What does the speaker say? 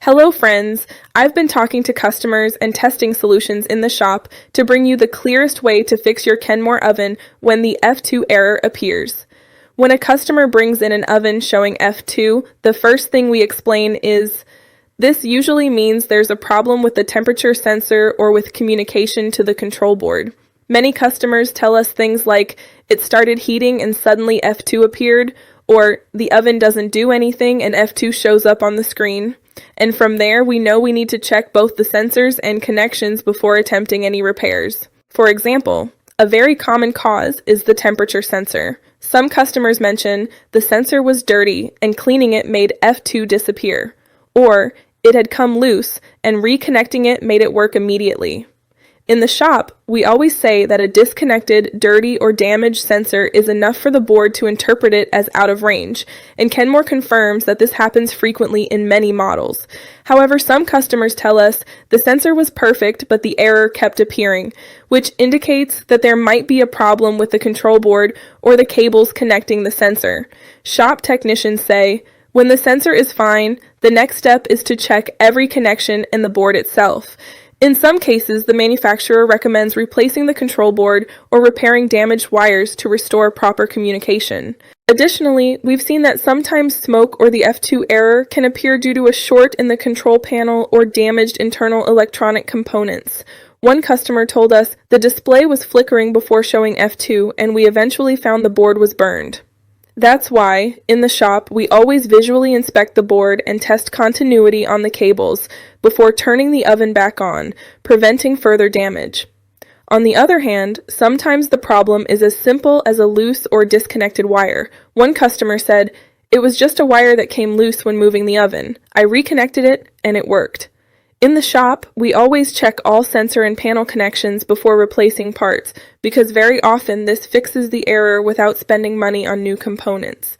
Hello friends, I've been talking to customers and testing solutions in the shop to bring you the clearest way to fix your Kenmore oven when the F2 error appears. When a customer brings in an oven showing F2, the first thing we explain is, this usually means there's a problem with the temperature sensor or with communication to the control board. Many customers tell us things like, it started heating and suddenly F2 appeared, or the oven doesn't do anything and F2 shows up on the screen. And from there, we know we need to check both the sensors and connections before attempting any repairs. For example, a very common cause is the temperature sensor. Some customers mention the sensor was dirty and cleaning it made F2 disappear, or it had come loose and reconnecting it made it work immediately. In the shop, we always say that a disconnected, dirty, or damaged sensor is enough for the board to interpret it as out of range, and Kenmore confirms that this happens frequently in many models. However, some customers tell us the sensor was perfect, but the error kept appearing, which indicates that there might be a problem with the control board or the cables connecting the sensor. Shop technicians say, when the sensor is fine, the next step is to check every connection and the board itself. In some cases, the manufacturer recommends replacing the control board or repairing damaged wires to restore proper communication. Additionally, we've seen that sometimes smoke or the F2 error can appear due to a short in the control panel or damaged internal electronic components. One customer told us the display was flickering before showing F2 and we eventually found the board was burned. That's why, in the shop, we always visually inspect the board and test continuity on the cables before turning the oven back on, preventing further damage. On the other hand, sometimes the problem is as simple as a loose or disconnected wire. One customer said, "It was just a wire that came loose when moving the oven. I reconnected it, and it worked." In the shop, we always check all sensor and panel connections before replacing parts, because very often this fixes the error without spending money on new components.